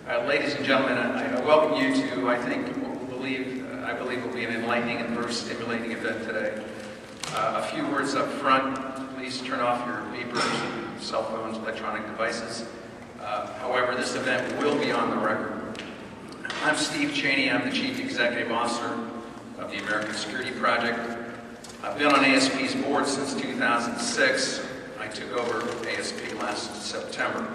Ladies and gentlemen, I welcome you to, I believe will be an enlightening and very stimulating event today. A few words up front. Please turn off your beepers, cell phones, electronic devices. However, this event will be on the record. I'm Steve Cheney. I'm the Chief Executive Officer of the American Security Project. I've been on ASP's board since 2006. I took over ASP last September.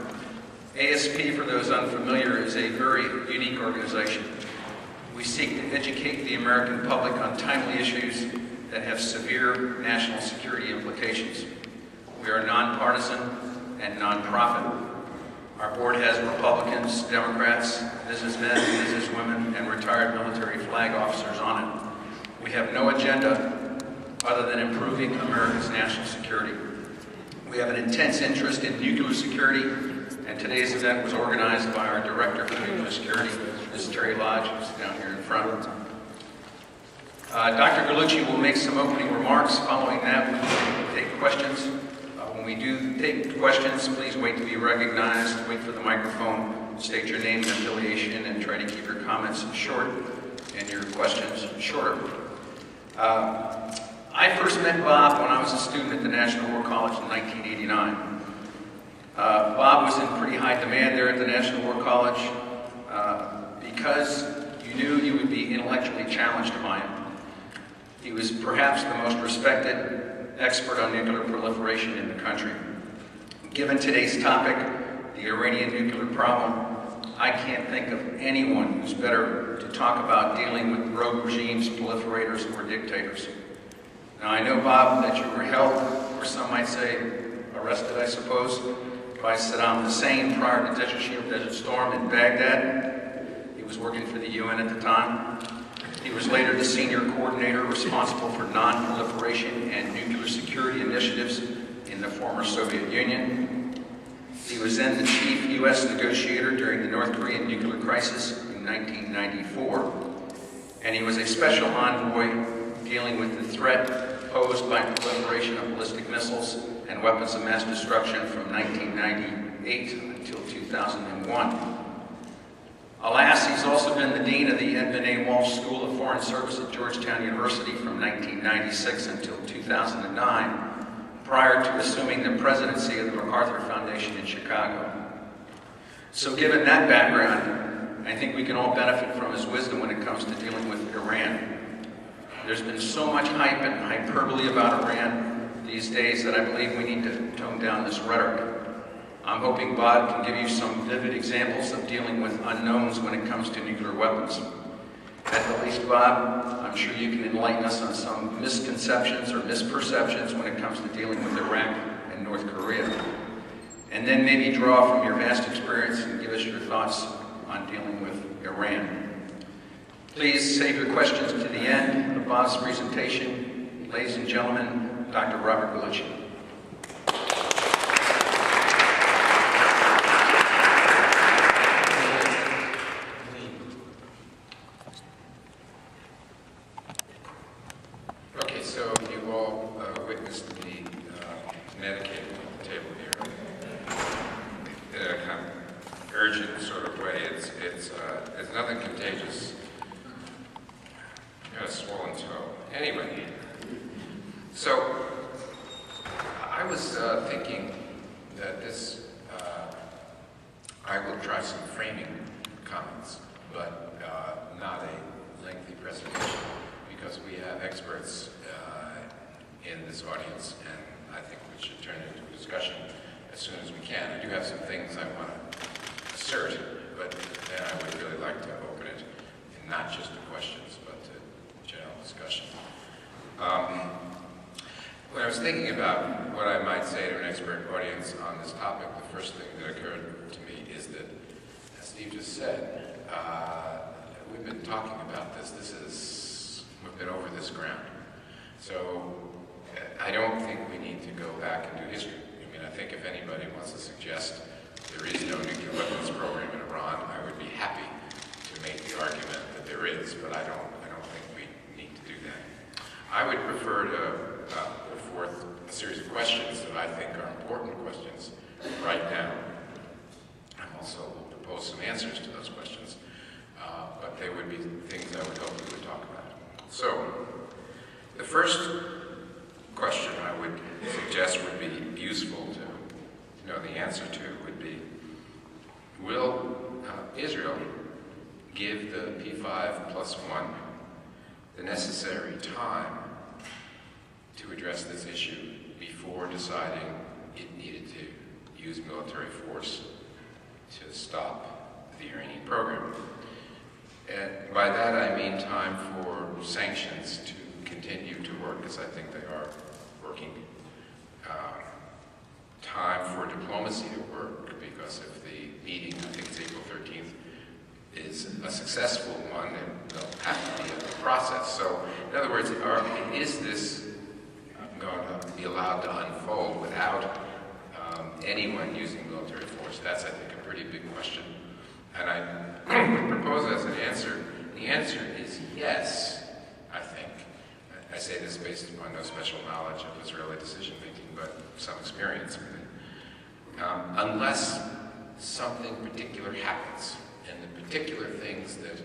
ASP, for those unfamiliar, is a very unique organization. We seek to educate the American public on timely issues that have severe national security implications. We are nonpartisan and nonprofit. Our board has Republicans, Democrats, businessmen, businesswomen, and retired military flag officers on it. We have no agenda other than improving America's national security. We have an intense interest in nuclear security, and today's event was organized by our Director for Nuclear Security, Ms. Terry Lodge, who's down here in front. Dr. Gallucci will make some opening remarks. Following that, we will take questions. When we do take questions, please wait to be recognized, wait for the microphone, state your name and affiliation, and try to keep your comments short and your questions shorter. I first met Bob when I was a student at the National War College in 1989. Bob was in pretty high demand there at the National War College because you knew you would be intellectually challenged by him. He was perhaps the most respected expert on nuclear proliferation in the country. Given today's topic, the Iranian nuclear problem, I can't think of anyone who's better to talk about dealing with rogue regimes, proliferators, or dictators. Now, I know, Bob, that you were held, or some might say arrested, I suppose, by Saddam Hussein prior to Desert Storm in Baghdad. He was working for the UN at the time. He was later the senior coordinator responsible for non-proliferation and nuclear security initiatives in the former Soviet Union. He was then the chief U.S. negotiator during the North Korean nuclear crisis in 1994. And he was a special envoy dealing with the threat posed by proliferation of ballistic missiles and weapons of mass destruction from 1998 until 2001. Alas, he's also been the dean of the Edmund A. Walsh School of Foreign Service at Georgetown University from 1996 until 2009, prior to assuming the presidency of the MacArthur Foundation in Chicago. So given that background, I think we can all benefit from his wisdom when it comes to dealing with Iran. There's been so much hype and hyperbole about Iran these days that I believe we need to tone down this rhetoric. I'm hoping Bob can give you some vivid examples of dealing with unknowns when it comes to nuclear weapons. At the least, Bob, I'm sure you can enlighten us on some misconceptions or misperceptions when it comes to dealing with Iraq and North Korea. And then maybe draw from your vast experience and give us your thoughts on dealing with Iran. Please save your questions to the end of Bob's presentation. Ladies and gentlemen, Dr. Robert Gallucci. Okay, so you all witnessed me medicating at the table here in a kind of urgent sort of way. It's nothing contagious. Got a swollen toe. Anyway, so I was thinking that I will try some framing comments, but not a lengthy presentation, because we have experts in this audience, and I think we should turn it into a discussion as soon as we can. I do have some things I want to assert, but then I would really like to open it, and not just to questions, but to general discussion. When I was thinking about what I might say to an expert audience on this topic, the first thing that occurred to me is that, as Steve just said, we've been talking about this. We've been over this ground. So I don't think we need to go back and do history. I mean, I think if anybody wants to suggest there is no nuclear weapons program in Iran, I would be happy to make the argument that there is, but I don't think we need to do that. I would prefer to put forth a series of questions that I think are important questions right now. I also will propose some answers to those first question I would suggest would be useful to know the answer to would be, will Israel give the P5+1 the necessary time to address this issue before deciding it needed to use military force to stop the Iranian program? And by that I mean time for sanctions to continue to work, as I think they are working. Time for diplomacy to work, because if the meeting, I think it's April 13th, is a successful one, then there'll have to be a process. So, in other words, is this going to be allowed to unfold without anyone using military force? That's, I think, a pretty big question. And I would propose as an answer, the answer is yes, I think. I say this based upon no special knowledge of Israeli decision-making, but some experience with it. Unless something particular happens, and the particular things that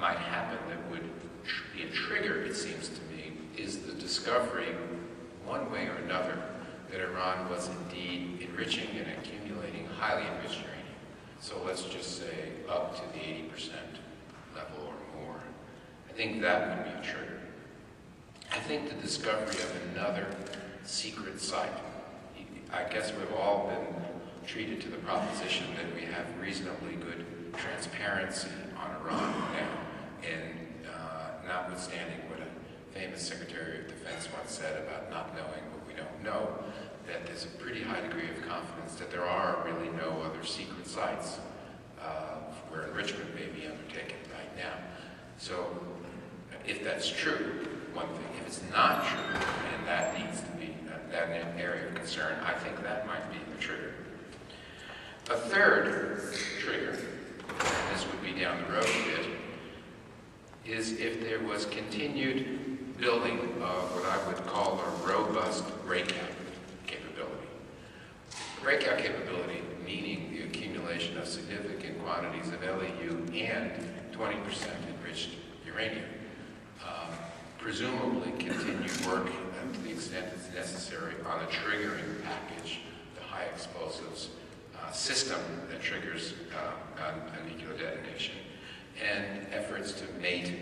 might happen that would be a trigger, it seems to me, is the discovery, one way or another, that Iran was indeed enriching and accumulating highly enriched uranium. So let's just say up to the 80% level or more. I think that would be a trigger. I think the discovery of another secret site, I guess we've all been treated to the proposition that we have reasonably good transparency on Iran now, and notwithstanding what a famous Secretary of Defense once said about not knowing what we don't know, that there's a pretty high degree of confidence that there are really no other secret sites where enrichment may be undertaken right now. So if that's true, one thing. If it's not true, and that needs to be that an area of concern, I think that might be the trigger. A third trigger, and this would be down the road a bit, is if there was continued building of what I would call a robust breakout capability. Breakout capability meaning the accumulation of significant quantities of LEU and 20% enriched uranium. Presumably continued work to the extent it's necessary on the triggering package, the high explosives system that triggers a nuclear detonation, and efforts to mate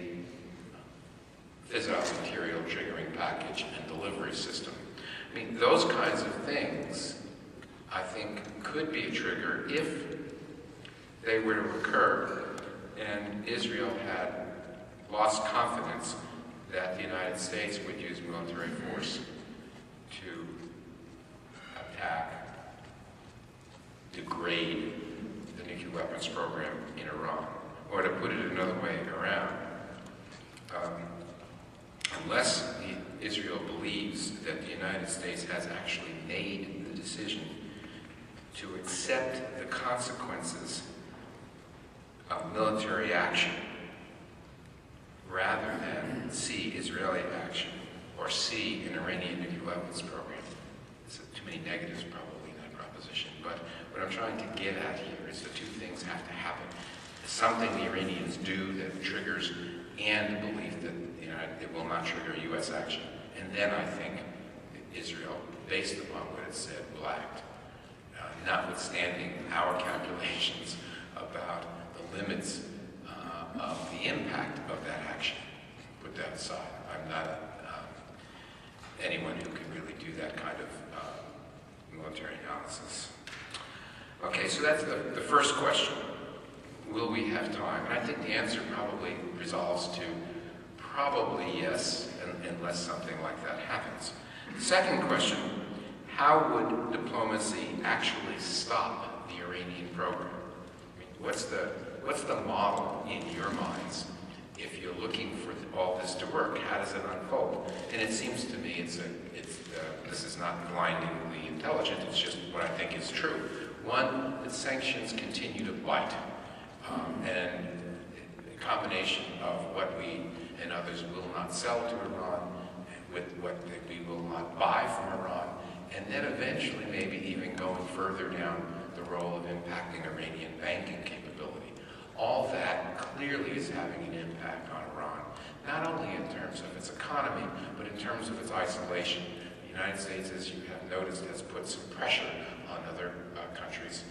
fissile material triggering package and delivery system. I mean, those kinds of things, I think, could be a trigger if they were to occur and Israel had lost confidence that the United States would use military force to attack, degrade the nuclear weapons program in Iran. Or to put it another way around, unless Israel believes that the United States has actually made the decision to accept the consequences of military action rather than see Israeli action or see an Iranian nuclear weapons program. There's too many negatives probably in that proposition, but what I'm trying to get at here is the two things have to happen. Something the Iranians do that triggers and the belief that it will not trigger U.S. action. And then I think Israel, based upon what it said, will act, notwithstanding our calculations about the limits of the impact of that action. Put that aside. I'm not anyone who can really do that kind of military analysis. Okay, so that's the first question. Will we have time? And I think the answer probably resolves to probably yes, unless something like that happens. Second question, how would diplomacy actually stop the Iranian program? I mean, what's the model in your minds if you're looking for all this to work? How does it unfold? And it seems to me this is not blindingly intelligent, it's just what I think is true. One, that sanctions continue to bite. And a combination of what we and others will not sell to Iran, and with what we will not buy from Iran, and then eventually maybe even going further down the role of impacting Iranian banking capability. All that clearly is having an impact on Iran. not only in terms of its economy, but in terms of its isolation. The United States, as you have noticed, has put some pressure on other countries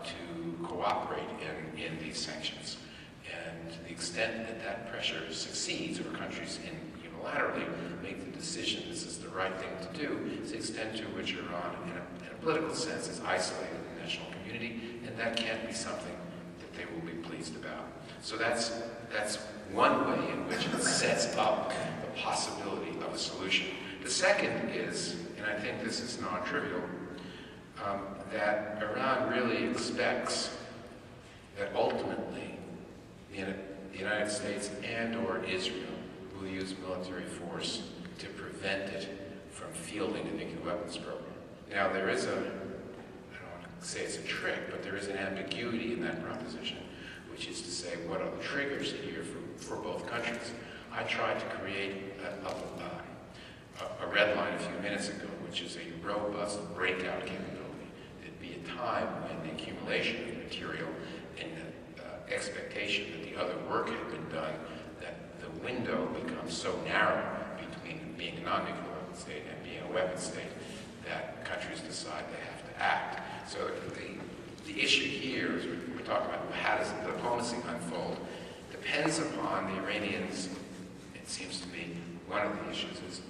to cooperate in these sanctions. And to the extent that that pressure succeeds, or countries unilaterally make the decision this is the right thing to do, is the extent to which Iran, in a political sense, is isolated in the national community, and that can't be something that they will be pleased about. So that's one way in which it sets up the possibility of a solution. The second is, and I think this is non-trivial, that Iran really expects that ultimately the United States and/or Israel will use military force to prevent it from fielding a nuclear weapons program. Now, there is I don't want to say it's a trick, but there is an ambiguity in that proposition, which is to say, what are the triggers here for both countries? I tried to create a red line a few minutes ago, which is a robust breakout capability. There'd be a time when the accumulation of material and the expectation that the other work had been done, that the window becomes so narrow between being a non-nuclear weapon state and being a weapon state that countries decide they have to act. So the issue here is we're talking about how does the diplomacy unfold, depends upon the Iranians. It seems to me one of the issues is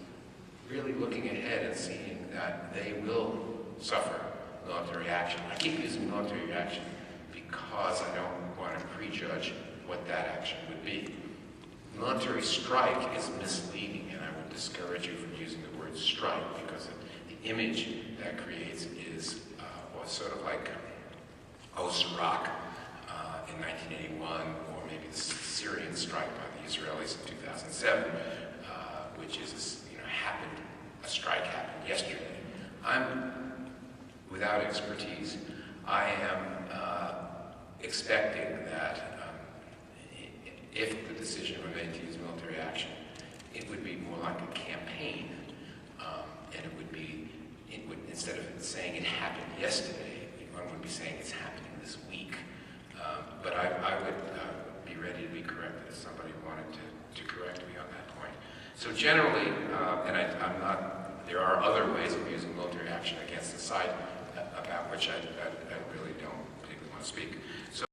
really looking ahead and seeing that they will suffer military action. I keep using military action because I don't want to prejudge what that action would be. Military strike is misleading, and I would discourage you from using the word strike because the image that creates is was sort of like Iraq in 1981, or maybe the Syrian strike by the Israelis in 2007, which is a strike happened yesterday. I'm without expertise. I am expecting that if the decision were made to use military action, it would be more like a campaign, and it would instead of saying it happened yesterday, one would be saying it's happening this week. But I would be ready to be corrected if somebody wanted to correct me on that point. So generally, and I'm not, there are other ways of using military action against the site about which I really don't particularly want to speak. So